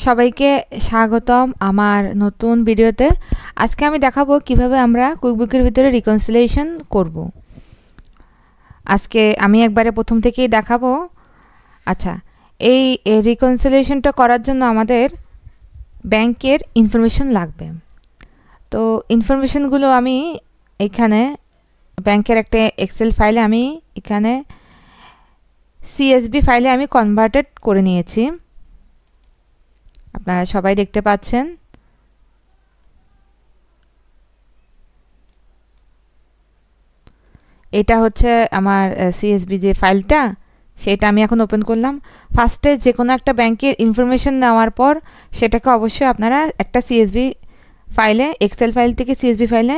সবাইকে স্বাগতম আমার নতুন ভিডিওতে। আজকে আমি দেখাবো কিভাবে আমরা কুইকবুকের ভিতরে রিকনসিলিয়েশন করব। আজকে আমি একবারে প্রথম থেকেই দেখাবো। আচ্ছা, এই রিকনসিলিয়েশনটা করার জন্য আমাদের ব্যাংকের ইনফরমেশন লাগবে। তো ইনফরমেশনগুলো আমি এখানে ব্যাংকের একটা এক্সেল ফাইলে আমি এখানে সিএসভি ফাইলে আমি কনভার্টেড করে নিয়েছি। আপনারা সবাই দেখতে পাচ্ছেন। এটা হচ্ছে আমার সিএসভি যে ফাইলটা, সেটা আমি এখন ওপেন করলাম। ফার্স্টে যে কোনো একটা ব্যাংকের ইনফরমেশন নেওয়ার পর সেটাকে অবশ্যই আপনারা একটা সিএসভি ফাইলে, এক্সেল ফাইল থেকে সিএসভি ফাইলে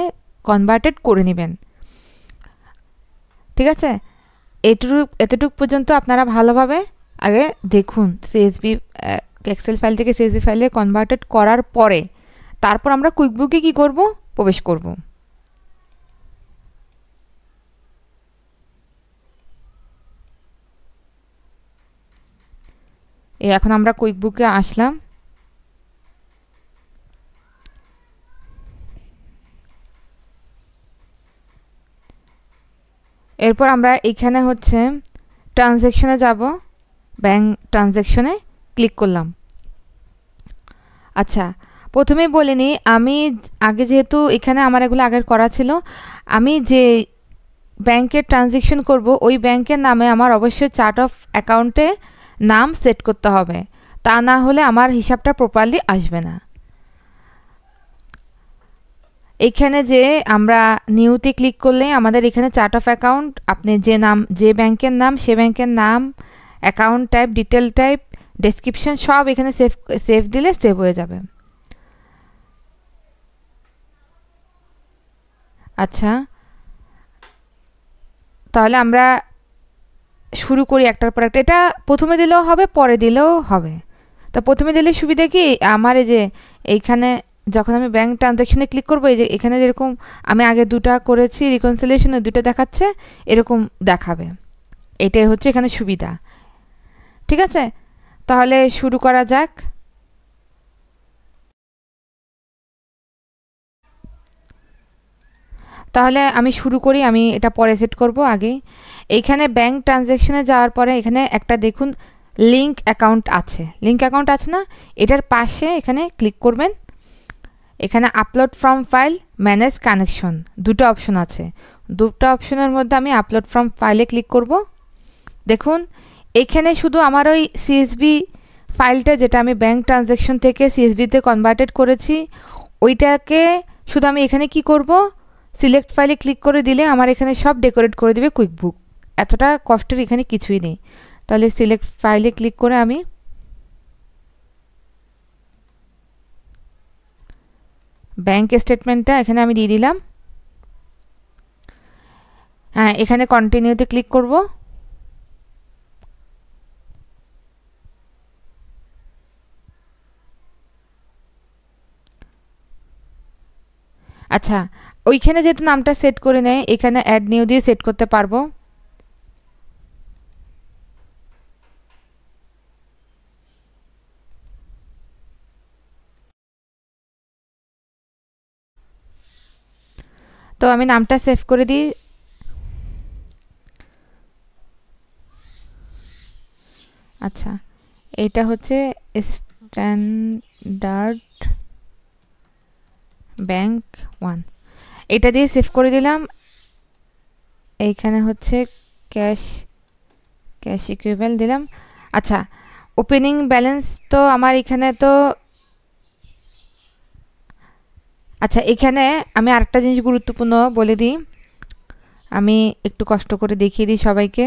কনভার্টেড করে নেবেন। ঠিক আছে, এতটুকু পর্যন্ত আপনারা ভালোভাবে আগে দেখুন। সিএসভি এক্সেল ফাইল থেকে সিএসভি ফাইলে কনভার্টেড করার পরে তারপর আমরা কুইকবুকে কি করব, প্রবেশ করব। এখন আমরা কুইকবুকে আসলাম। এরপর আমরা এখানে হচ্ছে ট্রানজ্যাকশনে যাব, ব্যাংক ট্রানজ্যাকশনে ক্লিক করলাম। আচ্ছা, প্রথমেই বলে নিই, আমি আগে যেহেতু এখানে আমার এগুলো আগের করা ছিল, আমি যে ব্যাংকের ট্রানজ্যাকশন করব ওই ব্যাংকের নামে আমার অবশ্যই চার্ট অফ অ্যাকাউন্টে নাম সেট করতে হবে, তা না হলে আমার হিসাবটা প্রপারলি আসবে না। এখানে যে আমরা নিউতে ক্লিক করলে আমাদের এখানে চার্ট অফ অ্যাকাউন্ট, আপনি যে ব্যাংকের নাম সে ব্যাংকের নাম, account type, detail type, description সব এখানে সেভ দিলে সেভ হয়ে যাবে। আচ্ছা, তাহলে আমরা শুরু করি একটার পর একটা। এটা প্রথমে দিলেও হবে, পরে দিলেও হবে। তো প্রথমে দিলে সুবিধা কি, আমার এই যে এইখানে যখন আমি ব্যাংক ট্রানজ্যাকশনে ক্লিক করবো, এই যে এখানে যেরকম আমি আগে দুটা করেছি রিকনসিলিয়েশনে, দুটো দেখাচ্ছে, এরকম দেখাবে। এটাই হচ্ছে এখানে সুবিধা। ঠিক আছে, তাহলে শুরু করা যাক। তাহলে আমি শুরু করি, আমি এটা পরে সেট করব। আগে এইখানে ব্যাংক ট্রানজ্যাকশনে যাওয়ার পরে এখানে একটা দেখুন লিঙ্ক অ্যাকাউন্ট আছে, লিঙ্ক অ্যাকাউন্ট আছে না, এটার পাশে এখানে ক্লিক করবেন। এখানে upload from file, manage connection, দুটো অপশন আছে। দুটো অপশনের মধ্যে আমি আপলোড ফ্রম ফাইলে ক্লিক করব। দেখুন এখানে শুধু আমার ওই সিএসভি ফাইলটা, যেটা আমি ব্যাংক ট্রানজ্যাকশন থেকে সিএসভিতে কনভার্টেড করেছি, ওইটাকে শুধু আমি এখানে কি করব, সিলেক্ট ফাইলে ক্লিক করে দিলে আমার এখানে সব ডেকোরেট করে দেবে কুইকবুক। এতটা কষ্টের এখানে কিছুই নেই। তাহলে সিলেক্ট ফাইলে ক্লিক করে আমি ব্যাংক স্টেটমেন্টটা এখানে আমি দিয়ে দিলাম। হ্যাঁ, এখানে কন্টিনিউতে ক্লিক করব। আচ্ছা, ওইখানে যেহেতু নামটা সেট করে নেয়, এখানে অ্যাড নিউ দিয়ে সেট করতে পারবো। তো আমি নামটা সেভ করে দিই। আচ্ছা, এটা হচ্ছে স্ট্যান্ডার্ড ব্যাংক 1, এটা দিয়ে সেভ করে দিলাম। এইখানে হচ্ছে ক্যাশ ইকুইভ্যাল দিলাম। আচ্ছা, ওপেনিং ব্যালেন্স তো আমার এখানে তো, আচ্ছা এখানে আমি আরেকটা জিনিস গুরুত্বপূর্ণ বলে দিই, আমি একটু কষ্ট করে দেখিয়ে দিই সবাইকে।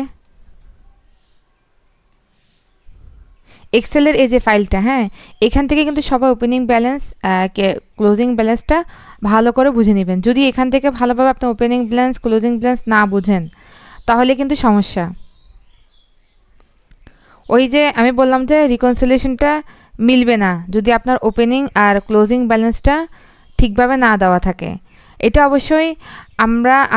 এক্সেলের এই যে ফাইলটা, হ্যাঁ, এখান থেকে কিন্তু সবাই ওপেনিং ব্যালেন্স, ক্লোজিং ব্যালেন্সটা ভালো করে বুঝে নেবেন। যদি এখান থেকে ভালোভাবে আপনি ওপেনিং ব্যালেন্স, ক্লোজিং ব্যালেন্স না বুঝেন, তাহলে কিন্তু সমস্যা। ওই যে আমি বললাম যে রিকনসিলিয়েশনটা মিলবে না যদি আপনার ওপেনিং আর ক্লোজিং ব্যালেন্সটা ঠিকভাবে না দেওয়া থাকে। এটা অবশ্যই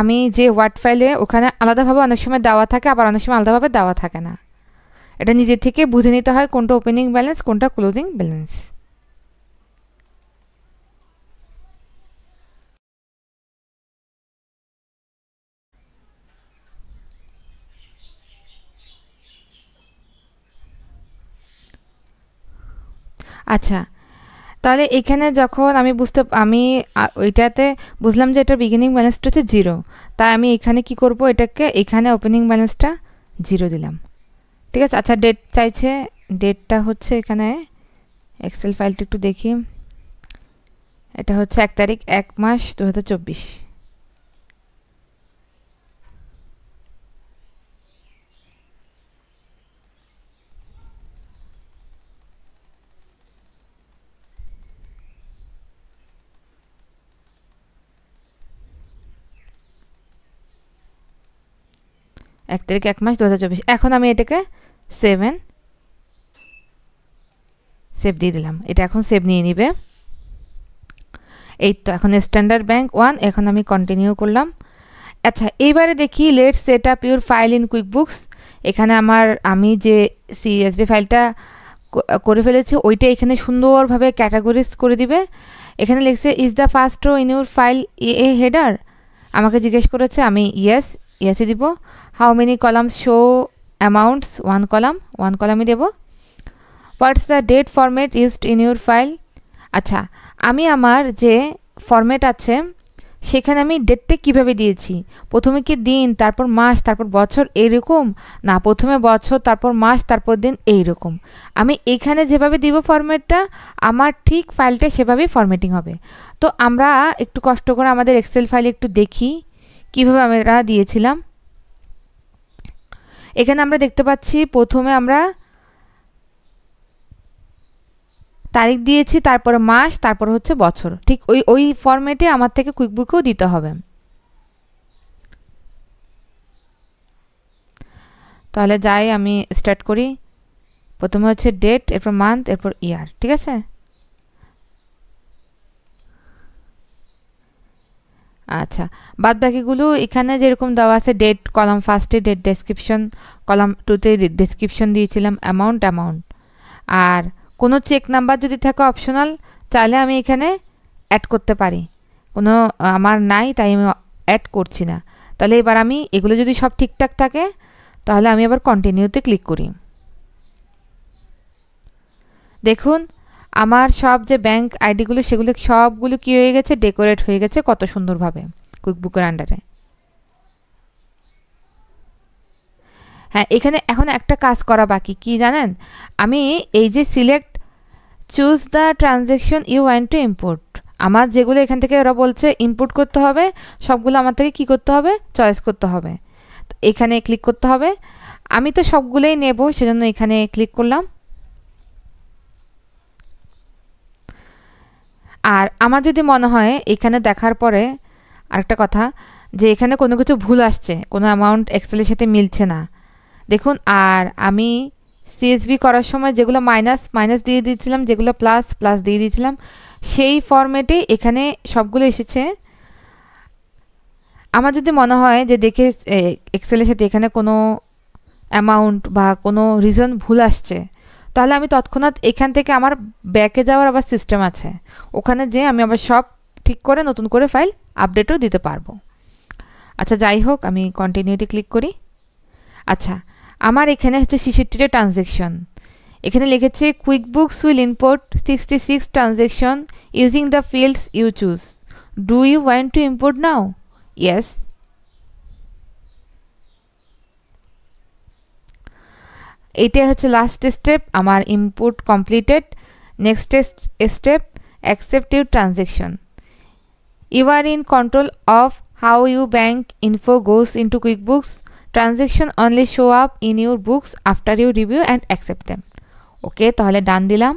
আমি যে ওয়ার্ড ফাইলে ওখানে আলাদাভাবে অনেক সময় দেওয়া থাকে, আবার অনেক সময় আলাদাভাবে দেওয়া থাকে না। এটা নিজে থেকে বুঝে নিতে হয় কোনটা ওপেনিং ব্যালেন্স, কোনটা ক্লোজিং ব্যালেন্স। আচ্ছা, তাহলে এখানে যখন আমি ওইটাতে বুঝলাম যে এটা বিগিনিং ব্যালেন্সটা হচ্ছে 0, তাই আমি এখানে কি করব, এটাকে এখানে ওপেনিং ব্যালেন্সটা 0 দিলাম। ঠিক আছে। আচ্ছা, ডেট চাইছে, ডেটটা হচ্ছে এখানে এক্সেল ফাইলটা একটু দেখি, এটা হচ্ছে 1 তারিখ 1 মাস 2024। এক তারিখ 1 মাস 2024। এখন আমি এটাকে সেভ দিয়ে দিলাম, এটা এখন সেভ নিয়ে নিবে। এই তো এখন স্ট্যান্ডার্ড ব্যাংক 1, এখন আমি কন্টিনিউ করলাম। আচ্ছা, এইবারে দেখি let's set up your file in QuickBooks. এখানে আমি যে সিএসভি ফাইলটা করে ফেলেছি ওইটা এখানে সুন্দরভাবে ক্যাটাগরিজ করে দিবে। এখানে লিখছে is the first row in your file a header, আমাকে জিজ্ঞেস করেছে, আমি ইয়েসই দিব। How many columns show amounts, 1 কলামই দেব। What's the date format used in your file. আচ্ছা, আমি আমার যে ফরম্যাট আছে সেখানে আমি ডেটটা কিভাবে দিয়েছি, প্রথমে কি দিন তারপর মাস তারপর বছর এইরকম, না প্রথমে বছর তারপর মাস তারপর দিন এইরকম। আমি এখানে যেভাবে দিব ফরম্যাটটা, আমার ঠিক ফাইলটা সেভাবেই ফরম্যাটিং হবে। তো আমরা একটু কষ্ট করে আমাদের এক্সেল ফাইলে একটু দেখি কিভাবে আমরা দিয়েছিলাম। এখানে আমরা দেখতে পাচ্ছি প্রথমে আমরা তারিখ দিয়েছি, তারপরে মাস, তারপর হচ্ছে বছর। ঠিক ওই ফরম্যাটে আমার থেকে কুইকবুকেও দিতে হবে। তাহলে যাই, আমি স্টার্ট করি। প্রথমে হচ্ছে ডেট, এরপর মান্থ, এরপর ইয়ার। ঠিক আছে। আচ্ছা, বাদ বাকিগুলো এখানে যেরকম দেওয়া আছে, ডেট কলাম ফার্স্টে ডেট ডেসক্রিপশন, কলাম টুতে ডেসক্রিপশন দিয়েছিলাম, অ্যামাউন্ট। আর কোনো চেক নাম্বার যদি থাকে অপশনাল, চাইলে আমি এখানে অ্যাড করতে পারি, কোনো আমার নাই তাই আমি অ্যাড করছি না। তাহলে এবার আমি এগুলো যদি সব ঠিকঠাক থাকে তাহলে আমি আবার কন্টিনিউতে ক্লিক করি। দেখুন আমার সব যে ব্যাংক আইডিগুলো সেগুলো সবগুলো কী হয়ে গেছে, ডেকোরেট হয়ে গেছে কত সুন্দরভাবে কুইকবুকের আন্ডারে। হ্যাঁ, এখানে এখন একটা কাজ করা বাকি, কি জানেন, আমি এই যে select choose the transaction you want to import, আমার যেগুলো এখান থেকে ওরা বলছে ইম্পোর্ট করতে হবে সবগুলো আমার থেকে কি করতে হবে, চয়েস করতে হবে। এখানে ক্লিক করতে হবে। আমি তো সবগুলোই নেব, সেজন্য এখানে ক্লিক করলাম। আর আমার যদি মনে হয় এখানে দেখার পরে আরেকটা কথা, যে এখানে কোনো কিছু ভুল আসছে, কোনো অ্যামাউন্ট এক্সেলের সাথে মিলছে না, দেখুন। আর আমি সিএসভি করার সময় যেগুলো মাইনাস মাইনাস দিয়ে দিয়েছিলাম, যেগুলো প্লাস প্লাস দিয়ে দিয়েছিলাম, সেই ফরম্যাটে এখানে সবগুলো এসেছে। আমার যদি মনে হয় যে দেখে এক্সেলের সাথে এখানে কোনো অ্যামাউন্ট বা কোনো রিজন ভুল আসছে, তাহলে আমি তৎক্ষণাৎ এখান থেকে আমার ব্যাকে যাওয়ার আবার সিস্টেম আছে, ওখানে যেয়ে আমি আবার সব ঠিক করে নতুন করে ফাইল আপডেটও দিতে পারবো। আচ্ছা, যাই হোক, আমি কন্টিনিউতে ক্লিক করি। আচ্ছা, আমার এখানে হচ্ছে 66টা ট্রানজ্যাকশন, এখানে লিখেছে QuickBooks will import 66 transaction using the fields you choose, do you want to import now? Yes. এইটাই হচ্ছে লাস্ট স্টেপ, আমার import completed. Next step, accept your transaction. You are in control of how you bank info goes into QuickBooks, transaction only show up in your books after you review and accept them. Okay, তাহলে done দিলাম।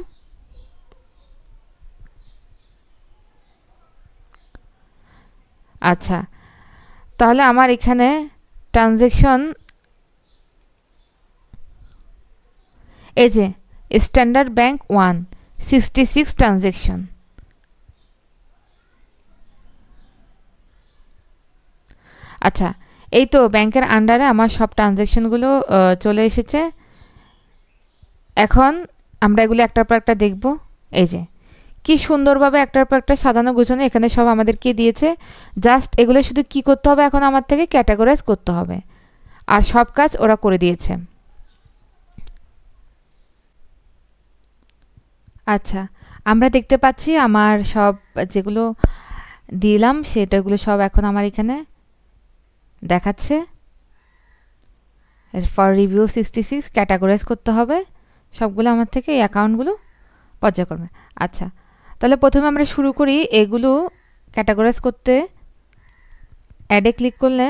আচ্ছা, তাহলে আমার এখানে transaction, এই যে standard bank 1 66 transaction. আচ্ছা, এই তো ব্যাংকের আন্ডারে আমার সব ট্রানজ্যাকশনগুলো চলে এসেছে। এখন আমরা এগুলো একটার পর একটা দেখব। এই যে কি সুন্দরভাবে একটার পর একটা সাজানো গোছানো এখানে সব আমাদেরকে দিয়েছে। জাস্ট এগুলো শুধু কি করতে হবে, এখন আমার থেকে ক্যাটাগরাইজ করতে হবে, আর সব কাজ ওরা করে দিয়েছে। আচ্ছা, আমরা দেখতে পাচ্ছি আমার সব যেগুলো দিলাম সেটাগুলো সব এখন আমার এখানে দেখাচ্ছে। ফর রিভিউ 66 ক্যাটাগরাইজ করতে হবে সবগুলো আমার থেকে, এই অ্যাকাউন্টগুলো পর্যায়ক্রমে। আচ্ছা, তাহলে প্রথমে আমরা শুরু করি এগুলো ক্যাটাগরাইজ করতে। অ্যাডে ক্লিক করলে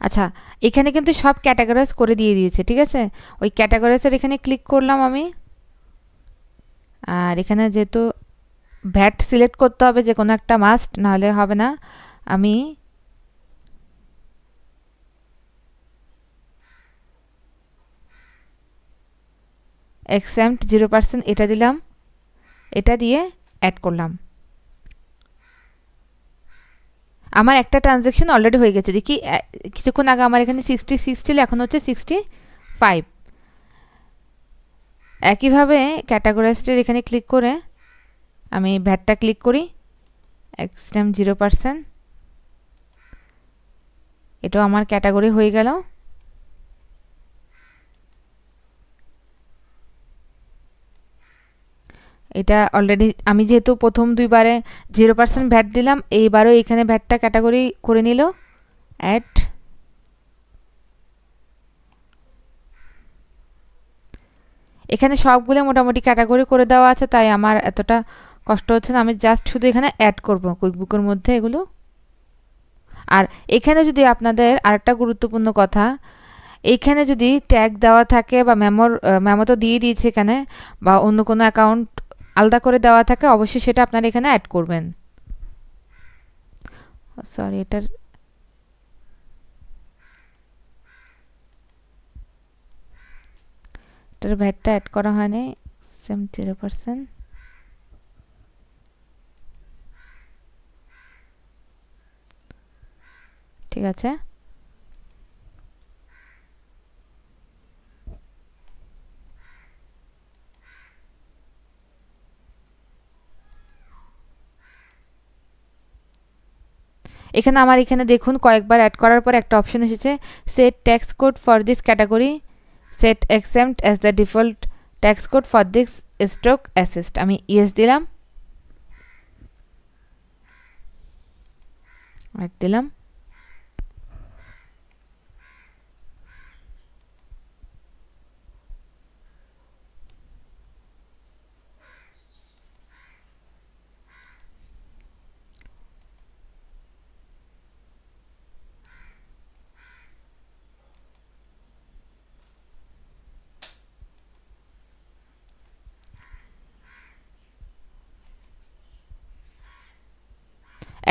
আচ্ছা, এখানে কিন্তু সব ক্যাটাগরাইজ করে দিয়ে দিয়েছে, ঠিক আছে। ওই ক্যাটাগরাইজের এখানে ক্লিক করলাম আমি। আর এখানে যেহেতু ভ্যাট সিলেক্ট করতে হবে, যে কোনো একটা মাস্ট, নাহলে হবে না। আমি এক্সেম্পট 0% এটা দিলাম, এটা দিয়ে অ্যাড করলাম। আমার একটা ট্রানজ্যাকশন অলরেডি হয়ে গেছে, দেখি কিছুক্ষণ আগে আমার এখানে 66 ছিল, এখন হচ্ছে 65। একইভাবে ক্যাটাগরাইজডের এখানে ক্লিক করে আমি ভ্যাটটা ক্লিক করি, এক্সটেম 0%, এটাও আমার ক্যাটাগরি হয়ে গেল। এটা অলরেডি আমি যেহেতু প্রথম দুইবারে 0% ভ্যাট দিলাম, এইবারও এখানে ভ্যাটটা ক্যাটাগরি করে নিল। অ্যাড, এখানে সবগুলো মোটামুটি ক্যাটাগরি করে দেওয়া আছে, তাই আমার এতটা কষ্ট হচ্ছে না। আমি জাস্ট শুধু এখানে অ্যাড করব কুইকবুকের মধ্যে এগুলো। আর এখানে যদি আপনাদের আরেকটা গুরুত্বপূর্ণ কথা, এইখানে যদি ট্যাগ দেওয়া থাকে বা মেমো তো দিয়ে দিয়েছে এখানে, বা অন্য কোনো অ্যাকাউন্ট আলাদা করে দেওয়া থাকে, অবশ্যই সেটা আপনারা এখানে অ্যাড করবেন। সরি, এটার ভ্যাটটা অ্যাড করা হয়নি, 0%। ঠিক আছে, এখানে আমার এখানে দেখুন কয়েকবার অ্যাড করার পর একটা অপশন এসেছে, set tax code for this category, set exempt as the default tax code for this stock asset. আমি ইয়েস দিলাম, অ্যাড দিলাম।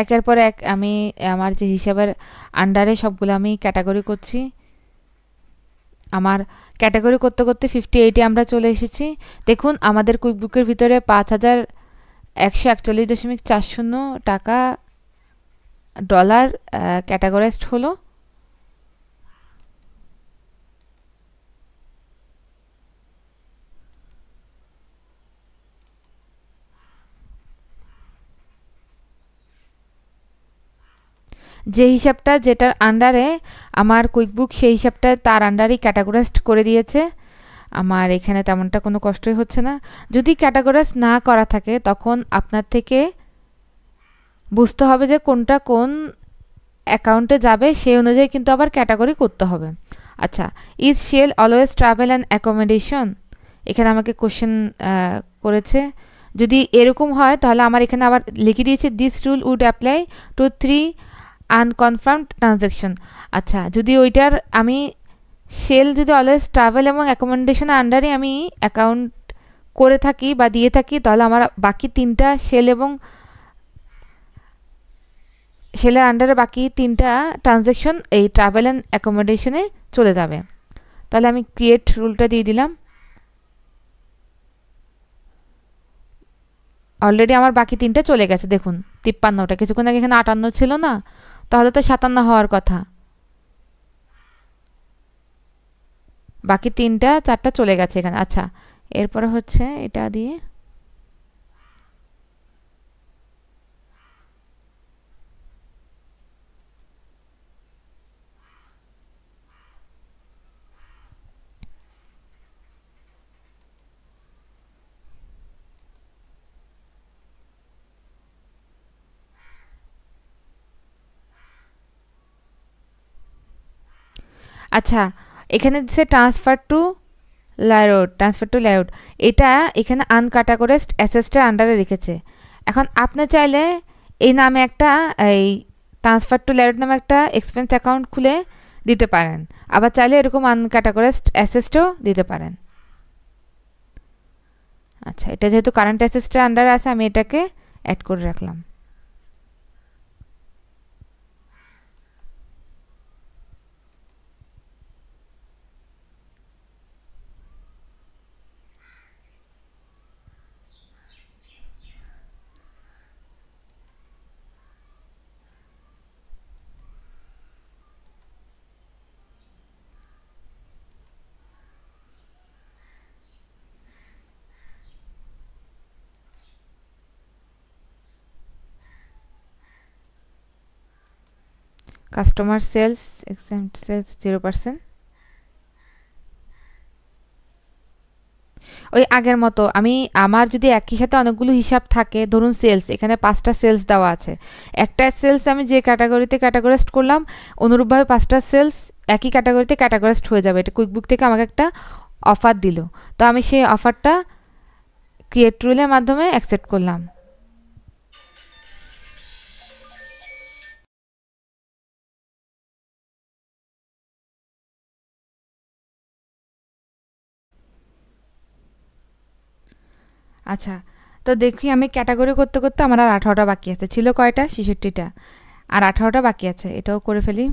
একের পর এক আমি আমার যে হিসাবের আন্ডারে সবগুলো আমি ক্যাটাগরি করছি। আমার ক্যাটাগরি করতে করতে 58-এ আমরা চলে এসেছি। দেখুন আমাদের কুইকবুকের ভিতরে 5141.40 টাকা ডলার ক্যাটাগরাইজড হলো। যে হিসাবটা যেটার আন্ডারে আমার কুইকবুক, সেই হিসাবটা তার আন্ডারেই ক্যাটাগরাইজড করে দিয়েছে। আমার এখানে তেমনটা কোনো কষ্টই হচ্ছে না। যদি ক্যাটাগরাইজ না করা থাকে তখন আপনার থেকে বুঝতে হবে যে কোনটা কোন অ্যাকাউন্টে যাবে, সেই অনুযায়ী কিন্তু আবার ক্যাটাগরি করতে হবে। আচ্ছা, is shell always travel and accommodation, এখানে আমাকে কোশ্চেন করেছে। যদি এরকম হয় তাহলে আমার এখানে আবার লিখে দিয়েছে this rule would apply to 3 unconfirmed transaction. আচ্ছা, যদি ওইটার আমি সেল যদি অলওয়েজ ট্রাভেল এবং অ্যাকোমোডেশনের আন্ডারে আমি অ্যাকাউন্ট করে থাকি বা দিয়ে থাকি, তাহলে আমার বাকি তিনটা সেল এবং সেলের আন্ডারে বাকি তিনটা ট্রানজ্যাকশন এই ট্রাভেল অ্যান্ড অ্যাকোমোডেশনে চলে যাবে। তাহলে আমি ক্রিয়েট রুলটা দিয়ে দিলাম। অলরেডি আমার বাকি তিনটা চলে গেছে, দেখুন 53টা, কিছুক্ষণ আগে এখানে 58 ছিল না, তাহলে তো 57 হওয়ার কথা। বাকি 3টা 4টা চলে গেছে এখানে। আচ্ছা, এরপরে হচ্ছে এটা দিয়ে আচ্ছা, এখানে দিচ্ছে ট্রান্সফার টু লেআউট। এটা এখানে আনক্যাটাগরাইজড অ্যাসেটসটার আন্ডারে রেখেছে। এখন আপনি চাইলে এই নামে একটা এই ট্রান্সফার টু লেআউট নামে একটা এক্সপেন্স অ্যাকাউন্ট খুলে দিতে পারেন, আবার চাইলে এরকম আনক্যাটাগরাইজড অ্যাসেটসটাও দিতে পারেন। আচ্ছা, এটা যেহেতু কারেন্ট অ্যাসেটসটার আন্ডারে আছে আমি এটাকে অ্যাড করে রাখলাম। Customer sales exempt sales 0%। ওই আগের মতো আমি আমার যদি একই সাথে অনেকগুলো হিসাব থাকে, ধরুন সেলস, এখানে 5টা সেলস দেওয়া আছে, একটা সেলস আমি যে ক্যাটাগরিতে ক্যাটাগরাইজড করলাম অনুরূপভাবে 5টা সেলস একই ক্যাটাগরিতে ক্যাটাগরাইজড হয়ে যাবে। এটা কুইকবুক থেকে আমাকে একটা অফার দিল, তো আমি সেই অফারটা ক্রিয়েট রুলের মাধ্যমে অ্যাকসেপ্ট করলাম। আচ্ছা, তো দেখি আমি ক্যাটাগরি করতে করতে আমার আর 18টা বাকি আছে। ছিল কয়টা? 66টা, আর 18টা বাকি আছে। এটাও করে ফেলি।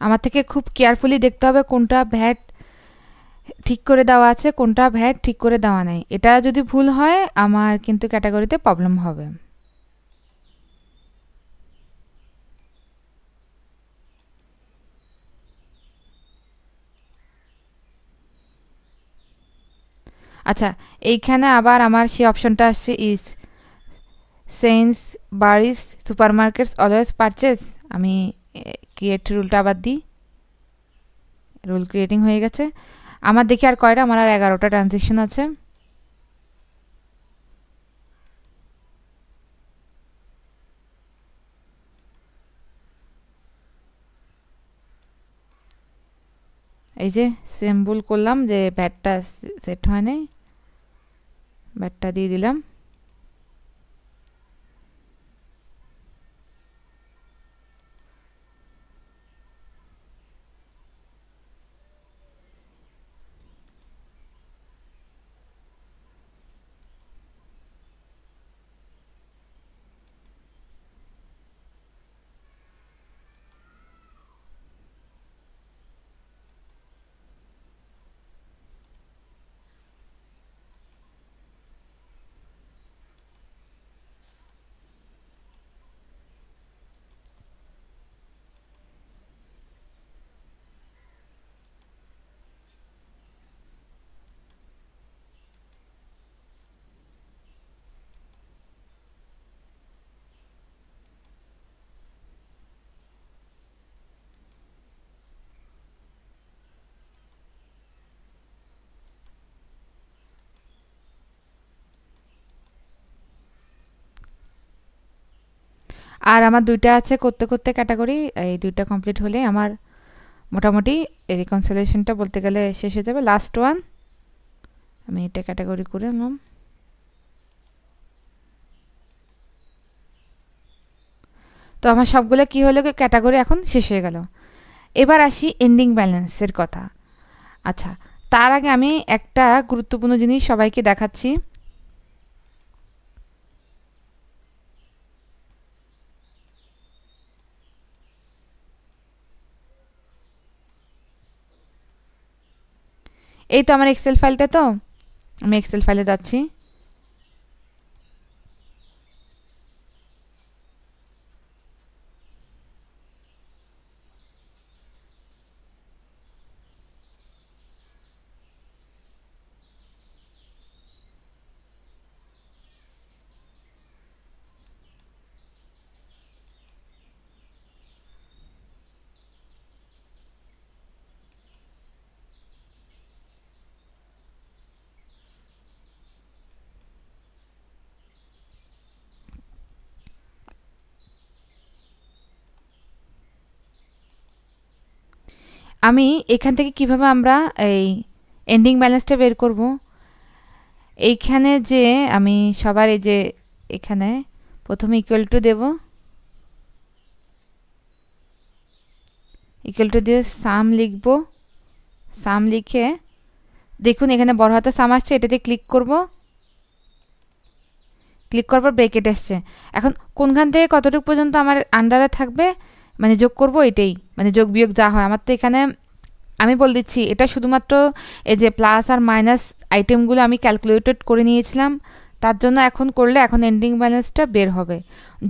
আমার থেকে খুব কেয়ারফুলি দেখতে হবে কোনটা ভ্যাট ঠিক করে দেওয়া আছে, কোনটা ভ্যাট ঠিক করে দেওয়া নাই। এটা যদি ভুল হয় আমার কিন্তু ক্যাটাগরিতে প্রবলেম হবে। আচ্ছা, এইখানে আবার আমার সেই অপশনটা আসছে ইজ সেন্স বারিস সুপারমার্কেটস অলওয়েজ পারচেস। আমি ক্রিয়েট রুলটা আবার দিই। রুল ক্রিয়েটিং হয়ে গেছে। আমার দেখি আর কয়টা, আমার আর 11টা ট্রানজেকশন আছে। এই যে সিম্বল করলাম যে ব্যাটটা সেট হয় নাই, ব্যাটটা দিয়ে দিলাম। আর আমার 2টা আছে করতে করতে ক্যাটাগরি। এই 2টা কমপ্লিট হলে আমার মোটামুটি রিকনসিলিয়েশনটা বলতে গেলে শেষ হয়ে যাবে। লাস্ট ওয়ান, আমি এটা ক্যাটাগরি করে নিলাম। তো আমার সবগুলো কি হলো, ক্যাটাগরি এখন শেষ হয়ে গেল। এবার আসি এন্ডিং ব্যালেন্সের কথা। আচ্ছা, তার আগে আমি একটা গুরুত্বপূর্ণ জিনিস সবাইকে দেখাচ্ছি। এই তো আমার এক্সেল ফাইলটা, তো আমি এক্সেল ফাইলে যাচ্ছি। আমি এখান থেকে কিভাবে আমরা এই এন্ডিং ব্যালেন্সটা বের করব, এইখানে যে আমি সবার এই যে এখানে প্রথমে ইকুয়াল টু দেব, ইকুয়াল টু দিয়ে সাম লিখব। সাম লিখে দেখুন এখানে বড় হাতের সাম আসছে, এটাতে ক্লিক করব। ক্লিক করার পর ব্রেকেট আসছে। এখন কোনখান থেকে কতটুকু পর্যন্ত আমার আন্ডারে থাকবে মানে যোগ করব, এটাই মানে যোগ বিয়োগ যা হয়। আমার তো এখানে আমি বলে দিচ্ছি এটা শুধুমাত্র এই যে প্লাস আর মাইনাস আইটেমগুলো আমি ক্যালকুলেটেড করে নিয়েছিলাম, তার জন্য এখন করলে এখন এন্ডিং ব্যালেন্সটা বের হবে।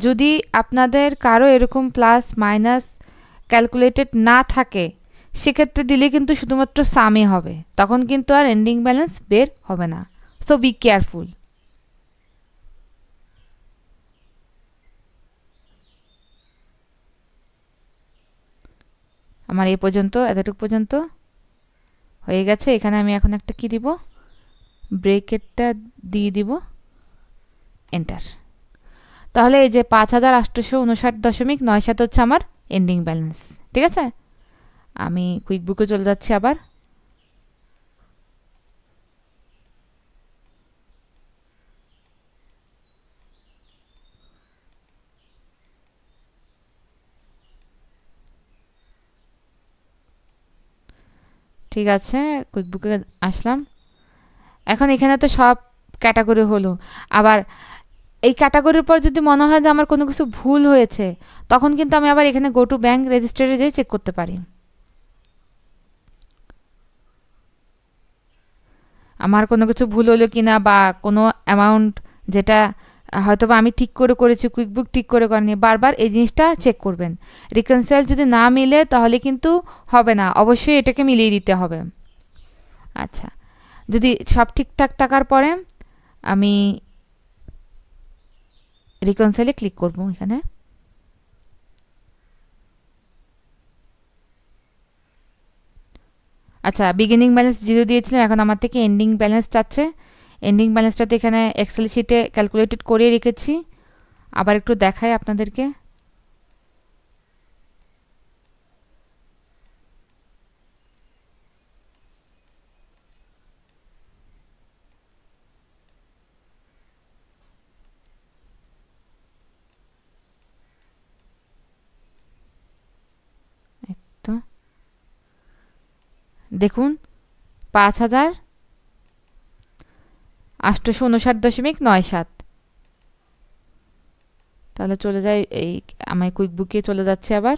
যদি আপনাদের কারো এরকম প্লাস মাইনাস ক্যালকুলেটেড না থাকে সেক্ষেত্রে দিলে কিন্তু শুধুমাত্র সামই হবে, তখন কিন্তু আর এন্ডিং ব্যালেন্স বের হবে না। So be careful. আমার এই পর্যন্ত এতটুকু পর্যন্ত হয়ে গেছে। এখানে আমি এখন একটা কি দিব, ব্রেকেটটা দিয়ে দিব, এন্টার। তাহলে এই যে 5859.97 হচ্ছে আমার এন্ডিং ব্যালেন্স। ঠিক আছে, আমি কুইক বুকে চলে যাচ্ছি আবার। ঠিক আছে, কুইক বুকে আসলাম। এখন এখানে তো সব ক্যাটাগরি হলো। আবার এই ক্যাটাগরির পর যদি মনে হয় যে আমার কোনো কিছু ভুল হয়েছে তখন কিন্তু আমি আবার এখানে গো টু ব্যাংক রেজিস্টারে যেয়ে চেক করতে পারি আমার কোনো কিছু ভুল হলো কিনা, বা কোনো অ্যামাউন্ট যেটা হয়তো বা আমি ঠিক করে করেছি, কুইকবুক ঠিক করে করেনি, বারবার এই জিনিসটা চেক করবেন। রিকনসাইল যদি না মিলে তাহলে কিন্তু হবে না, অবশ্যই এটাকে মিলিয়ে দিতে হবে। আচ্ছা, যদি সব ঠিকঠাক থাকার পরে আমি রিকনসাইলে ক্লিক করব। এখানে আচ্ছা, বিগিনিং ব্যালেন্স 0 দিয়েছিলাম, এখন আমার থেকে এন্ডিং ব্যালেন্স চাচ্ছে। এন্ডিং ব্যালেন্সটা তো এখানে এক্সেল শিটে ক্যালকুলেটেড করে রেখেছি। আবার একটু দেখাই আপনাদেরকে। তো দেখুন 5859.97। তাহলে চলে যাই, এই আমার কুইক বুকে চলে যাচ্ছে আবার।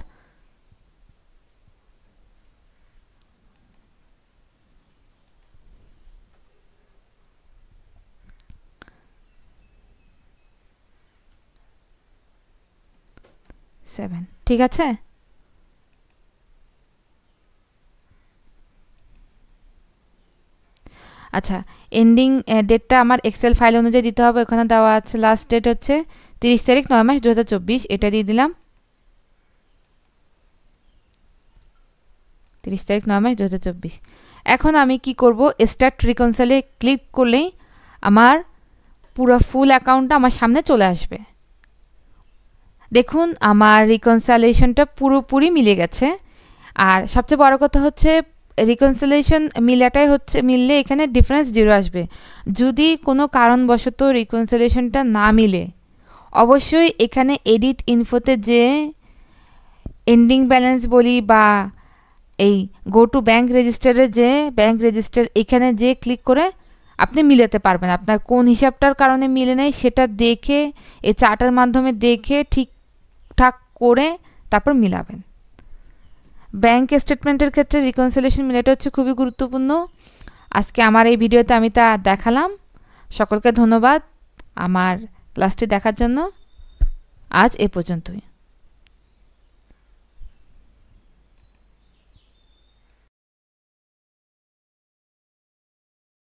ঠিক আছে, আচ্ছা এন্ডিং ডেটটা আমার এক্সেল ফাইল অনুযায়ী দিতে হবে। ওখানে দেওয়া আছে লাস্ট ডেট হচ্ছে 30 তারিখ 9 মাস 2024, এটা দিয়ে দিলাম। 30 তারিখ 9 মাস 2024। এখন আমি কি করব, স্টার্ট রিকনসাইলে ক্লিক করলেই আমার পুরো ফুল অ্যাকাউন্টটা আমার সামনে চলে আসবে। দেখুন আমার রিকনসাইলেশনটা পুরোপুরি মিলে গেছে। আর সবচেয়ে বড় কথা হচ্ছে রিকনসিলিয়েশন মিলাটাই হচ্ছে, মিললে এখানে ডিফারেন্স 0 আসবে। যদি কোনো কারণবশত রিকনসিলিয়েশনটা না মিলে অবশ্যই এখানে এডিট ইনফোতে যে এন্ডিং ব্যালেন্স বলি বা এই গো টু ব্যাংক রেজিস্টারে যে ব্যাংক রেজিস্টার, এখানে যে ক্লিক করে আপনি মিলাতে পারবেন। আপনার কোন হিসাবটার কারণে মিলে নেই সেটা দেখে, এই চার্টার মাধ্যমে দেখে ঠিকঠাক করে তারপর মিলাবেন। ব্যাংক স্টেটমেন্টের ক্ষেত্রে রিকনসিলিয়েশন মিলাটা হচ্ছে খুবই গুরুত্বপূর্ণ। আজকে আমার এই ভিডিওতে আমি তা দেখালাম। সকলকে ধন্যবাদ আমার ক্লাসটি দেখার জন্য। আজ এ পর্যন্তই।